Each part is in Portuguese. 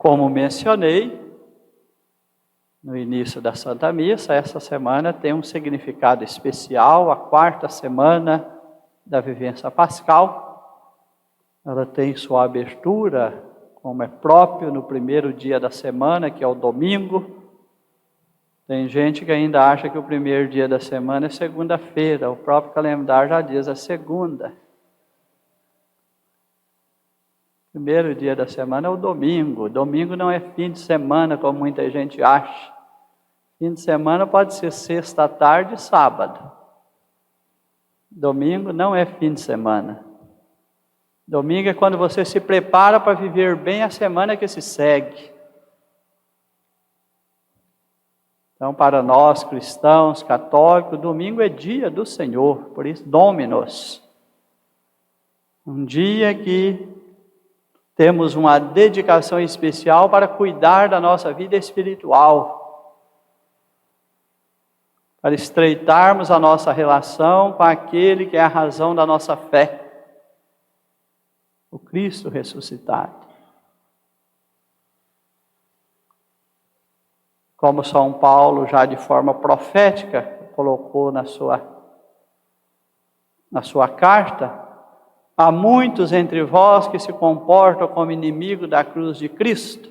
Como mencionei no início da Santa Missa, essa semana tem um significado especial, a quarta semana da vivência pascal. Ela tem sua abertura, como é próprio, no primeiro dia da semana, que é o domingo. Tem gente que ainda acha que o primeiro dia da semana é segunda-feira, o próprio calendário já diz a segunda. Primeiro dia da semana é o domingo. Domingo não é fim de semana, como muita gente acha. Fim de semana pode ser sexta à tarde e sábado. Domingo não é fim de semana. Domingo é quando você se prepara para viver bem a semana que se segue. Então, para nós cristãos, católicos, domingo é dia do Senhor, por isso, Dominus. Um dia que temos uma dedicação especial para cuidar da nossa vida espiritual, para estreitarmos a nossa relação com aquele que é a razão da nossa fé, o Cristo ressuscitado. Como São Paulo, já de forma profética, colocou na sua carta, há muitos entre vós que se comportam como inimigo da cruz de Cristo.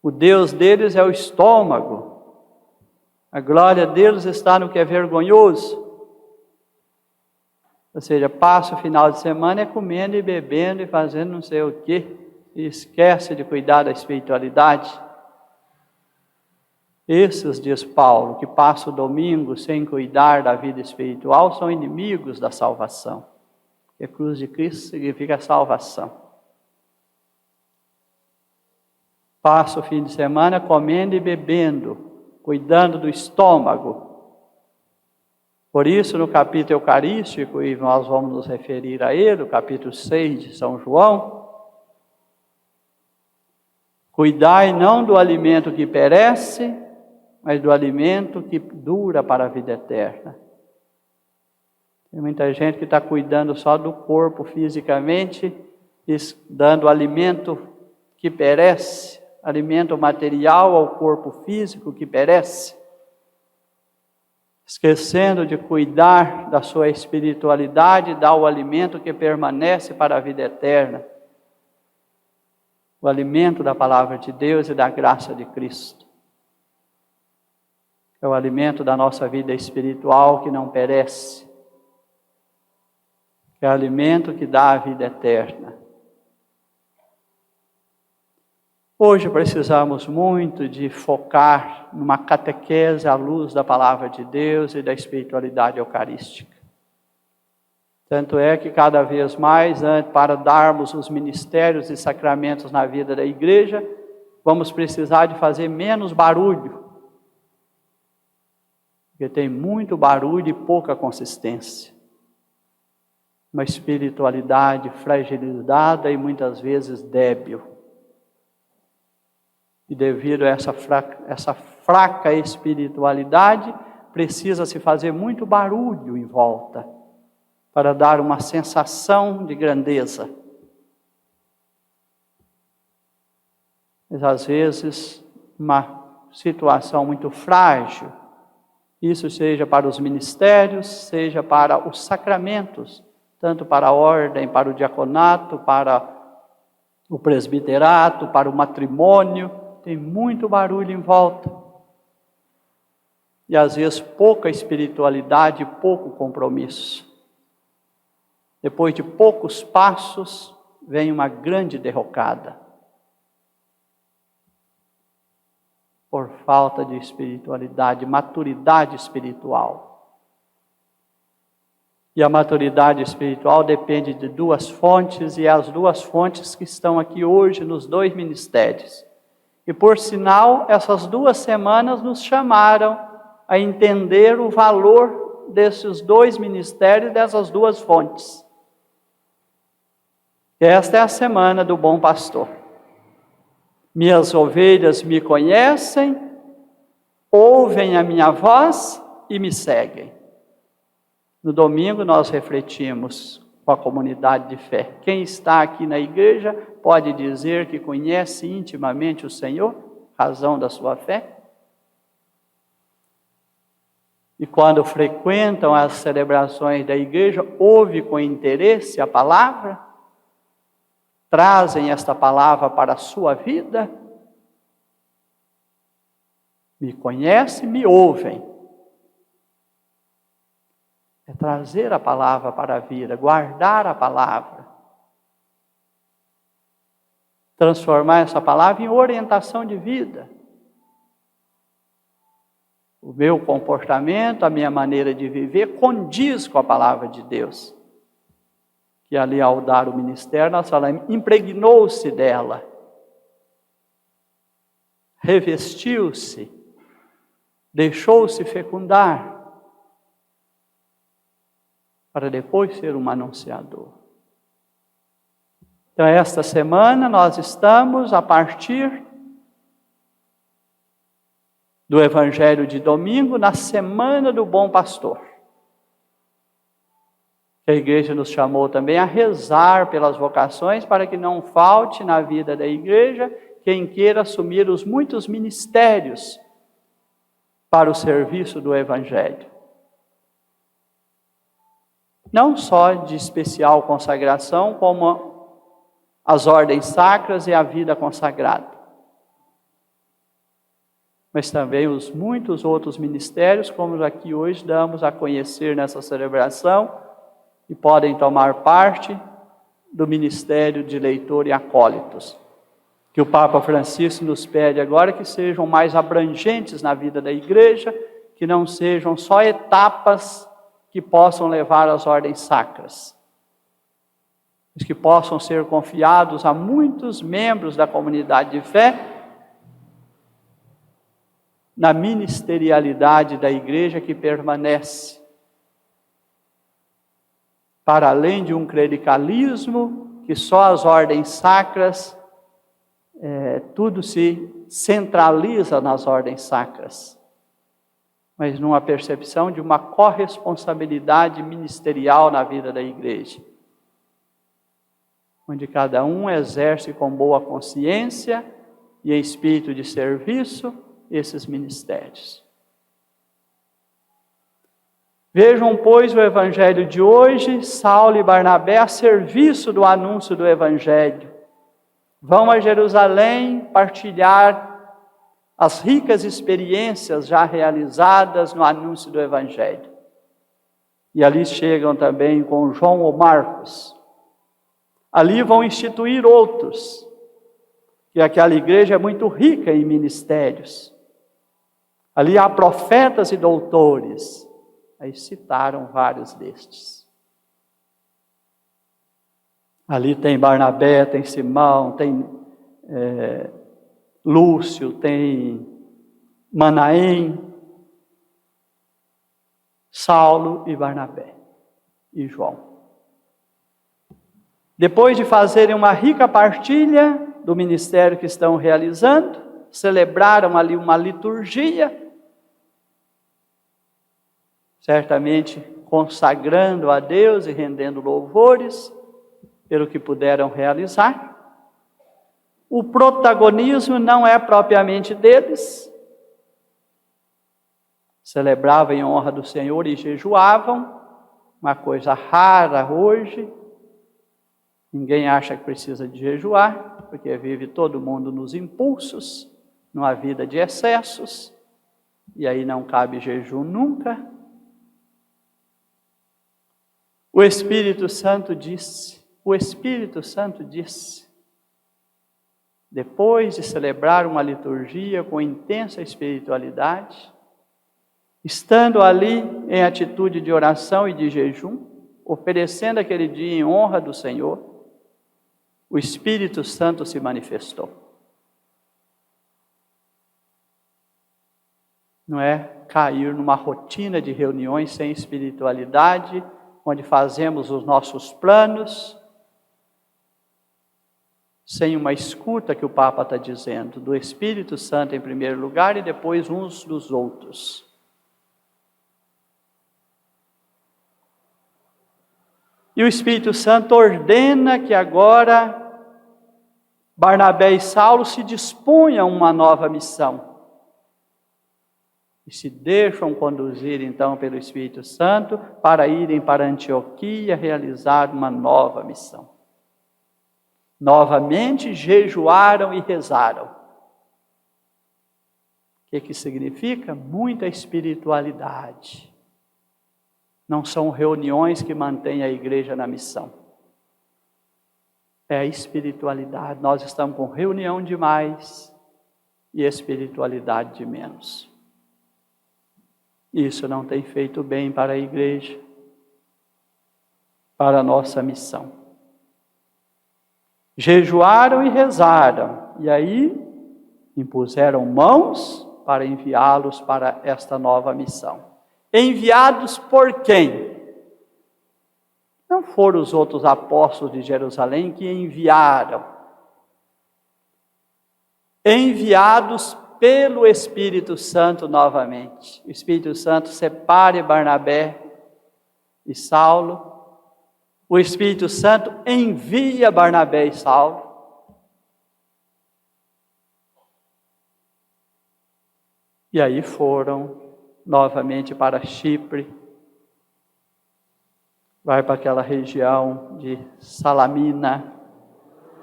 O Deus deles é o estômago. A glória deles está no que é vergonhoso. Ou seja, passa o final de semana comendo e bebendo e fazendo não sei o quê. E esquece de cuidar da espiritualidade. Esses, diz Paulo, que passam o domingo sem cuidar da vida espiritual, são inimigos da salvação. Porque a cruz de Cristo significa salvação. Passa o fim de semana comendo e bebendo, cuidando do estômago. Por isso, no capítulo eucarístico, e nós vamos nos referir a ele, o capítulo 6 de São João, cuidai não do alimento que perece, mas do alimento que dura para a vida eterna. Tem muita gente que está cuidando só do corpo fisicamente, dando alimento que perece, alimento material ao corpo físico que perece, esquecendo de cuidar da sua espiritualidade, dar o alimento que permanece para a vida eterna, o alimento da palavra de Deus e da graça de Cristo. É o alimento da nossa vida espiritual que não perece. É o alimento que dá a vida eterna. Hoje precisamos muito de focar numa catequese à luz da palavra de Deus e da espiritualidade eucarística. Tanto é que cada vez mais, para darmos os ministérios e sacramentos na vida da igreja, vamos precisar de fazer menos barulho. Porque tem muito barulho e pouca consistência. Uma espiritualidade fragilizada e muitas vezes débil. E devido a essa fraca espiritualidade, precisa se fazer muito barulho em volta, para dar uma sensação de grandeza. Mas às vezes, uma situação muito frágil, isso seja para os ministérios, seja para os sacramentos, tanto para a ordem, para o diaconato, para o presbiterato, para o matrimônio, tem muito barulho em volta. E às vezes pouca espiritualidade e pouco compromisso. Depois de poucos passos, vem uma grande derrocada. Por falta de espiritualidade, maturidade espiritual. E a maturidade espiritual depende de duas fontes, e as duas fontes que estão aqui hoje nos dois ministérios. E por sinal, essas 2 semanas nos chamaram a entender o valor desses 2 ministérios, dessas 2 fontes. Esta é a semana do bom pastor. Minhas ovelhas me conhecem, ouvem a minha voz e me seguem. No domingo nós refletimos com a comunidade de fé. Quem está aqui na igreja pode dizer que conhece intimamente o Senhor, razão da sua fé? E quando frequentam as celebrações da igreja, ouve com interesse a palavra? Trazem esta palavra para a sua vida? Me conhecem, me ouvem. É trazer a palavra para a vida, guardar a palavra. Transformar essa palavra em orientação de vida. O meu comportamento, a minha maneira de viver condiz com a palavra de Deus. Que ali ao dar o ministério, nós falamos, impregnou-se dela. Revestiu-se. Deixou-se fecundar. Para depois ser um anunciador. Então, esta semana nós estamos a partir do Evangelho de domingo, na Semana do Bom Pastor. A igreja nos chamou também a rezar pelas vocações, para que não falte na vida da igreja quem queira assumir os muitos ministérios para o serviço do Evangelho. Não só de especial consagração, como as ordens sacras e a vida consagrada. Mas também os muitos outros ministérios, como aqui hoje damos a conhecer nessa celebração, e podem tomar parte do ministério de leitor e acólitos. Que o Papa Francisco nos pede agora que sejam mais abrangentes na vida da igreja, que não sejam só etapas que possam levar às ordens sacras, mas que possam ser confiados a muitos membros da comunidade de fé, na ministerialidade da igreja que permanece, para além de um clericalismo, que só as ordens sacras, tudo se centraliza nas ordens sacras, mas numa percepção de uma corresponsabilidade ministerial na vida da igreja, onde cada um exerce com boa consciência e em espírito de serviço esses ministérios. Vejam, pois, o Evangelho de hoje, Saulo e Barnabé a serviço do anúncio do Evangelho. Vão a Jerusalém partilhar as ricas experiências já realizadas no anúncio do Evangelho. E ali chegam também com João ou Marcos. Ali vão instituir outros, que aquela igreja é muito rica em ministérios. Ali há profetas e doutores. Aí citaram vários destes. Ali tem Barnabé, tem Simão, tem Lúcio, tem Manaém, Saulo e Barnabé e João. Depois de fazerem uma rica partilha do ministério que estão realizando, celebraram ali uma liturgia, certamente consagrando a Deus e rendendo louvores pelo que puderam realizar. O protagonismo não é propriamente deles. Celebravam em honra do Senhor e jejuavam, uma coisa rara hoje. Ninguém acha que precisa de jejuar, porque vive todo mundo nos impulsos, numa vida de excessos, e aí não cabe jejum nunca. O Espírito Santo disse, depois de celebrar uma liturgia com intensa espiritualidade, estando ali em atitude de oração e de jejum, oferecendo aquele dia em honra do Senhor, o Espírito Santo se manifestou. Não é cair numa rotina de reuniões sem espiritualidade, onde fazemos os nossos planos, sem uma escuta que o Papa está dizendo, do Espírito Santo em primeiro lugar e depois uns dos outros. E o Espírito Santo ordena que agora Barnabé e Saulo se disponham a uma nova missão. E se deixam conduzir então pelo Espírito Santo para irem para Antioquia realizar uma nova missão. Novamente jejuaram e rezaram. O que significa? Muita espiritualidade. Não são reuniões que mantêm a igreja na missão. É a espiritualidade. Nós estamos com reunião demais e espiritualidade de menos. Isso não tem feito bem para a igreja, para a nossa missão. Jejuaram e rezaram, e aí impuseram mãos para enviá-los para esta nova missão. Enviados por quem? Não foram os outros apóstolos de Jerusalém que enviaram. Enviados pelo Espírito Santo novamente. O Espírito Santo separe Barnabé e Saulo. O Espírito Santo envia Barnabé e Saulo. E aí foram novamente para Chipre. Vai para aquela região de Salamina.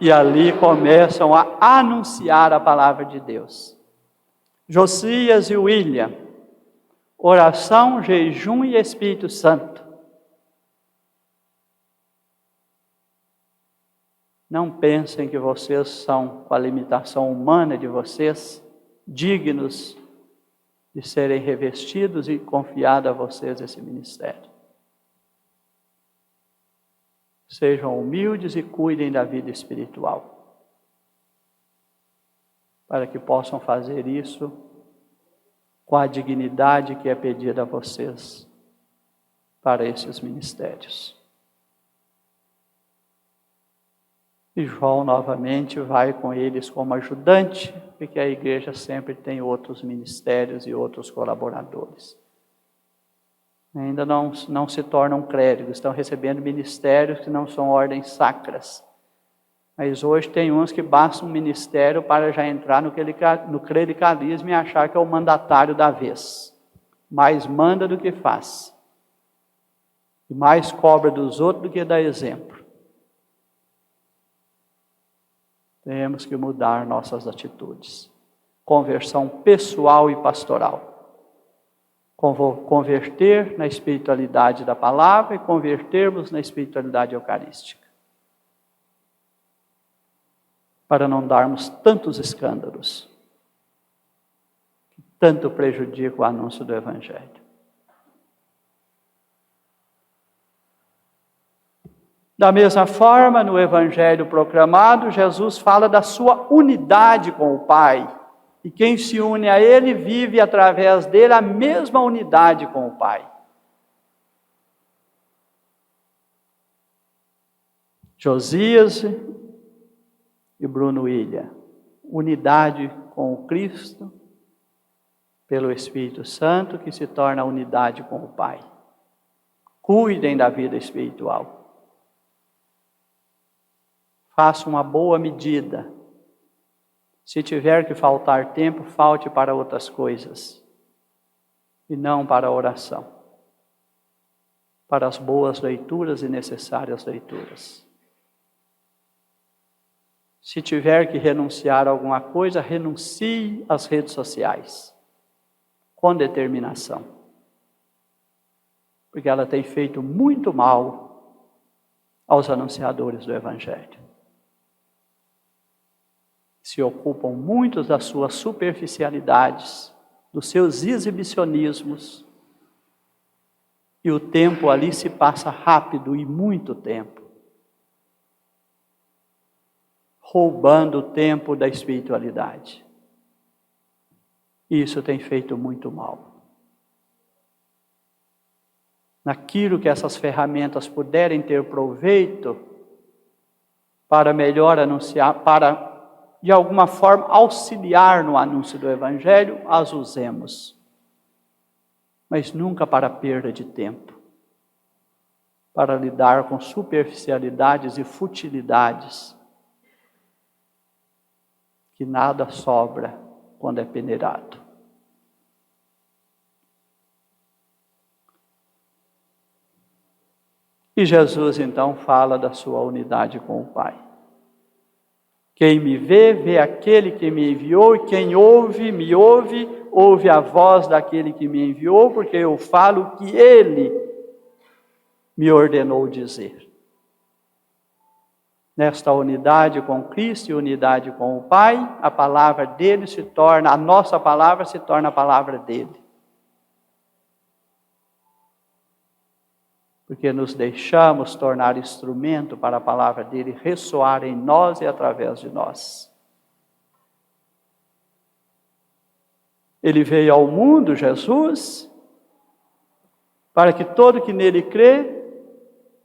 E ali começam a anunciar a palavra de Deus. Josias e William, oração, jejum e Espírito Santo. Não pensem que vocês são, com a limitação humana de vocês, dignos de serem revestidos e confiado a vocês esse ministério. Sejam humildes e cuidem da vida espiritual, para que possam fazer isso com a dignidade que é pedida a vocês para esses ministérios. E João novamente vai com eles como ajudante, porque a igreja sempre tem outros ministérios e outros colaboradores. Ainda não se tornam clérigos, estão recebendo ministérios que não são ordens sacras. Mas hoje tem uns que basta um ministério para já entrar no clericalismo e achar que é o mandatário da vez. Mais manda do que faz. E mais cobra dos outros do que dá exemplo. Temos que mudar nossas atitudes. Conversão pessoal e pastoral. Converter na espiritualidade da palavra e convertermos na espiritualidade eucarística. Para não darmos tantos escândalos que tanto prejudicam o anúncio do Evangelho. Da mesma forma, no Evangelho proclamado, Jesus fala da sua unidade com o Pai. E quem se une a Ele vive através dele a mesma unidade com o Pai. Josias e Bruno William, unidade com o Cristo, pelo Espírito Santo, que se torna unidade com o Pai. Cuidem da vida espiritual. Faça uma boa medida. Se tiver que faltar tempo, falte para outras coisas. E não para a oração. Para as boas leituras e necessárias leituras. Se tiver que renunciar a alguma coisa, renuncie às redes sociais. Com determinação. Porque ela tem feito muito mal aos anunciadores do Evangelho. Se ocupam muito das suas superficialidades, dos seus exibicionismos, e o tempo ali se passa rápido e muito tempo, roubando o tempo da espiritualidade. Isso tem feito muito mal. Naquilo que essas ferramentas puderem ter proveito, para melhor anunciar, para de alguma forma auxiliar no anúncio do Evangelho, as usemos. Mas nunca para perda de tempo. para lidar com superficialidades e futilidades, que nada sobra quando é peneirado. E Jesus então fala da sua unidade com o Pai. Quem me vê, vê aquele que me enviou, e quem ouve, me ouve, ouve a voz daquele que me enviou, porque eu falo o que ele me ordenou dizer. Nesta unidade com Cristo e unidade com o Pai, a palavra dele se torna, a nossa palavra se torna a palavra dele. Porque nos deixamos tornar instrumento para a palavra dele ressoar em nós e através de nós. Ele veio ao mundo, Jesus, para que todo que nele crê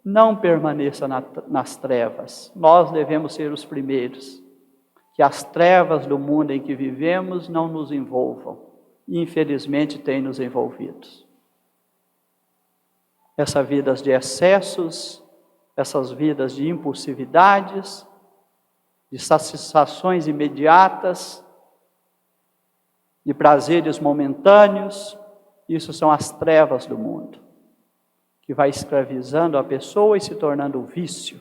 não permaneça nas trevas. Nós devemos ser os primeiros. Que as trevas do mundo em que vivemos não nos envolvam. E infelizmente tem nos envolvidos. Essas vidas de excessos, essas vidas de impulsividades, de satisfações imediatas, de prazeres momentâneos, isso são as trevas do mundo, que vai escravizando a pessoa e se tornando vício.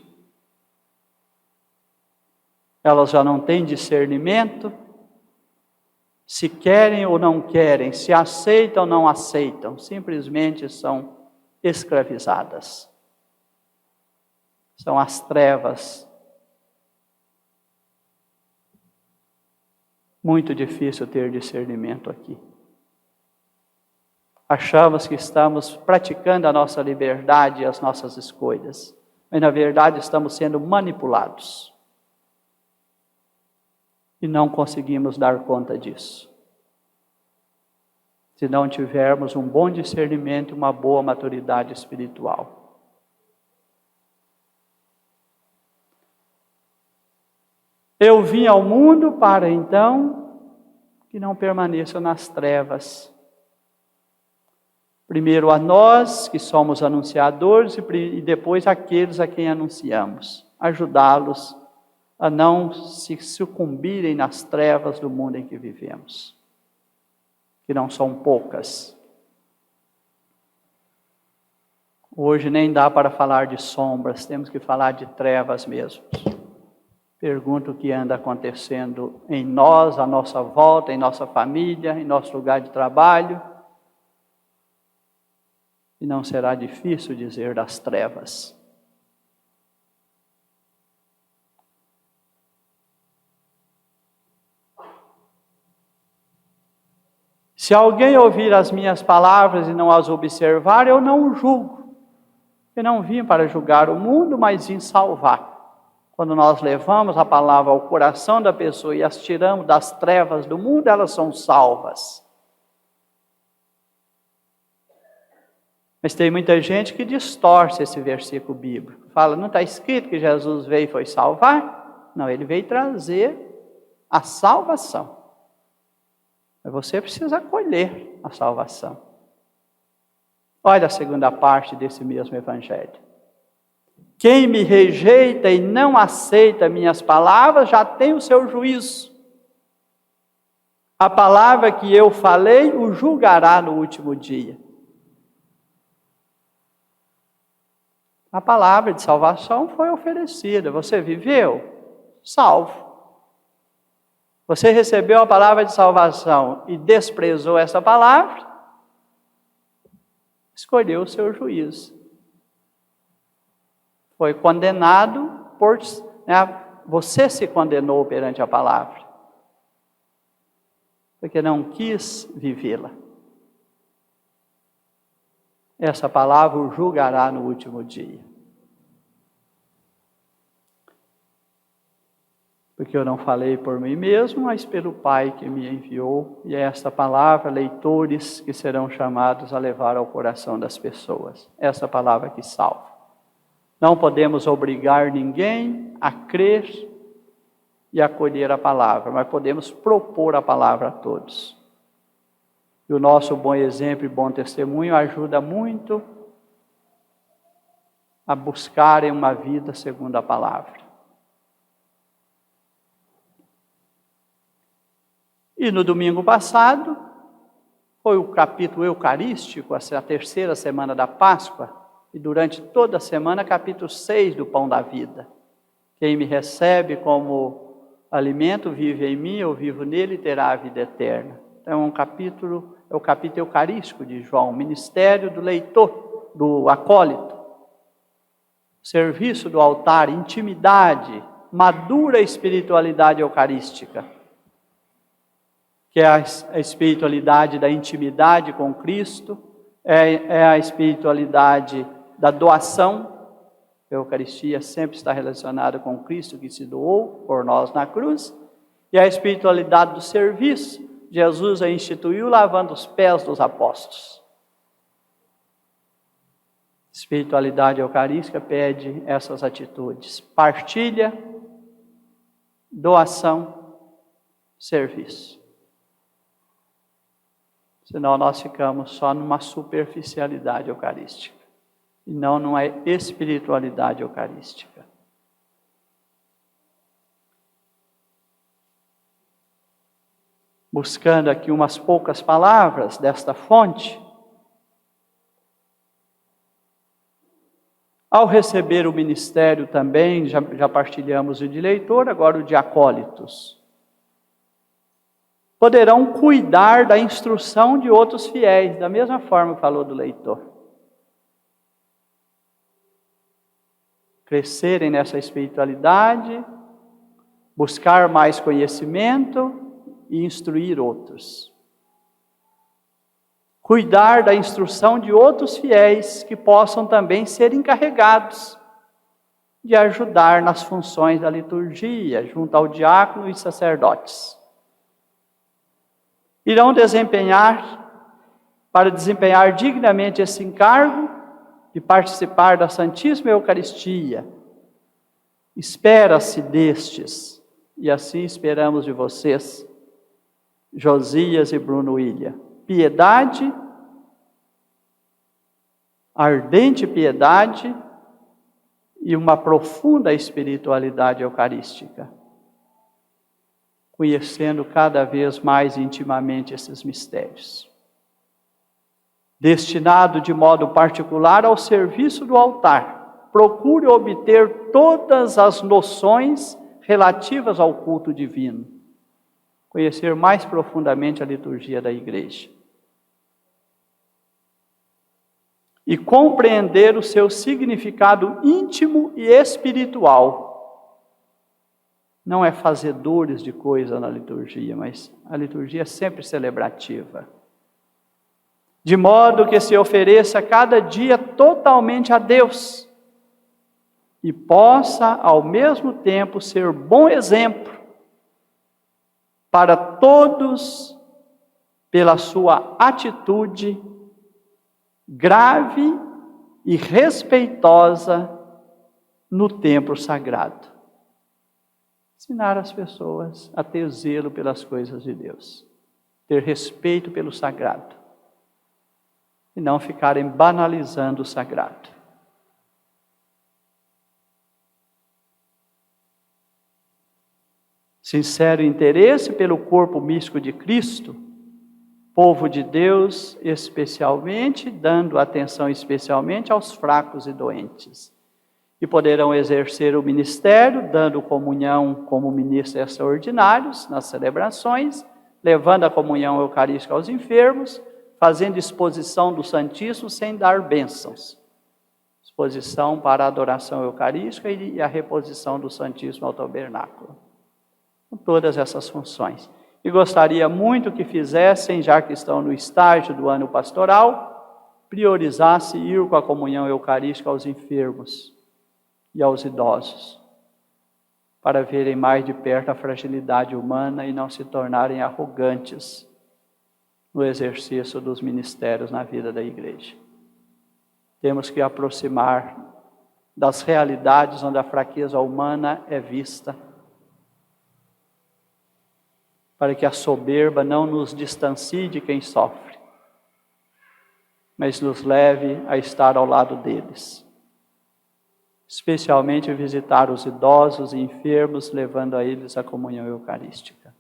Elas já não têm discernimento, se querem ou não querem, se aceitam ou não aceitam, simplesmente são escravizadas. São as trevas. Muito difícil ter discernimento aqui. Achamos que estamos praticando a nossa liberdade e as nossas escolhas, mas na verdade estamos sendo manipulados. E não conseguimos dar conta disso. Se não tivermos um bom discernimento, uma boa maturidade espiritual. Eu vim ao mundo para então que não permaneça nas trevas. Primeiro a nós, que somos anunciadores, e depois aqueles a quem anunciamos. Ajudá-los a não se sucumbirem nas trevas do mundo em que vivemos. Que não são poucas. Hoje nem dá para falar de sombras, temos que falar de trevas mesmo. Pergunto o que anda acontecendo em nós, à nossa volta, em nossa família, em nosso lugar de trabalho. E não será difícil dizer das trevas. Se alguém ouvir as minhas palavras e não as observar, eu não o julgo. Eu não vim para julgar o mundo, mas vim salvar. Quando nós levamos a palavra ao coração da pessoa e as tiramos das trevas do mundo, elas são salvas. Mas tem muita gente que distorce esse versículo bíblico. Fala, não está escrito que Jesus veio e foi salvar? Não, ele veio trazer a salvação. Mas você precisa acolher a salvação. Olha a segunda parte desse mesmo evangelho. Quem me rejeita e não aceita minhas palavras, já tem o seu juízo. A palavra que eu falei, o julgará no último dia. A palavra de salvação foi oferecida. Você viveu? Salvo. Você recebeu a palavra de salvação e desprezou essa palavra, escolheu o seu juízo. Foi condenado por... você se condenou perante a palavra, porque não quis vivê-la. Essa palavra o julgará no último dia. Porque eu não falei por mim mesmo, mas pelo Pai que me enviou, e é esta palavra, leitores que serão chamados a levar ao coração das pessoas. Essa palavra que salva. Não podemos obrigar ninguém a crer e acolher a palavra, mas podemos propor a palavra a todos. E o nosso bom exemplo e bom testemunho ajuda muito a buscarem uma vida segundo a palavra. E no domingo passado, foi o capítulo eucarístico, a terceira semana da Páscoa, e durante toda a semana, capítulo 6 do Pão da Vida. Quem me recebe como alimento, vive em mim, eu vivo nele e terá a vida eterna. Então é o capítulo eucarístico de João, ministério do leitor, do acólito, serviço do altar, intimidade, madura espiritualidade eucarística, que é a espiritualidade da intimidade com Cristo, é a espiritualidade da doação. A Eucaristia sempre está relacionada com Cristo que se doou por nós na cruz, e a espiritualidade do serviço. Jesus a instituiu lavando os pés dos apóstolos. Espiritualidade eucarística pede essas atitudes: partilha, doação, serviço. Senão nós ficamos só numa superficialidade eucarística, e não numa espiritualidade eucarística. Buscando aqui umas poucas palavras desta fonte, ao receber o ministério também, já partilhamos o de leitor, agora o de acólitos. Poderão cuidar da instrução de outros fiéis, da mesma forma que falou do leitor. Crescerem nessa espiritualidade, buscar mais conhecimento e instruir outros. Cuidar da instrução de outros fiéis que possam também ser encarregados de ajudar nas funções da liturgia, junto ao diácono e sacerdotes. Irão para desempenhar dignamente esse encargo de participar da Santíssima Eucaristia. Espera-se destes, e assim esperamos de vocês, Josias e Bruno William, piedade, ardente piedade e uma profunda espiritualidade eucarística, conhecendo cada vez mais intimamente esses mistérios. Destinado de modo particular ao serviço do altar, procure obter todas as noções relativas ao culto divino, conhecer mais profundamente a liturgia da igreja e compreender o seu significado íntimo e espiritual. Não é fazedores de coisa na liturgia, mas a liturgia é sempre celebrativa. De modo que se ofereça cada dia totalmente a Deus e possa, ao mesmo tempo, ser bom exemplo para todos pela sua atitude grave e respeitosa no templo sagrado. Ensinar as pessoas a ter zelo pelas coisas de Deus, ter respeito pelo sagrado, e não ficarem banalizando o sagrado. Sincero interesse pelo corpo místico de Cristo, povo de Deus, especialmente, dando atenção especialmente aos fracos e doentes. E poderão exercer o ministério, dando comunhão como ministros extraordinários nas celebrações, levando a comunhão eucarística aos enfermos, fazendo exposição do Santíssimo sem dar bênçãos. Exposição para a adoração eucarística e a reposição do Santíssimo ao tabernáculo. Com todas essas funções. E gostaria muito que fizessem, já que estão no estágio do ano pastoral, priorizasse ir com a comunhão eucarística aos enfermos e aos idosos, para verem mais de perto a fragilidade humana e não se tornarem arrogantes no exercício dos ministérios na vida da igreja. Temos que aproximar das realidades onde a fraqueza humana é vista, para que a soberba não nos distancie de quem sofre, mas nos leve a estar ao lado deles. especialmente visitar os idosos e enfermos, levando a eles a comunhão eucarística.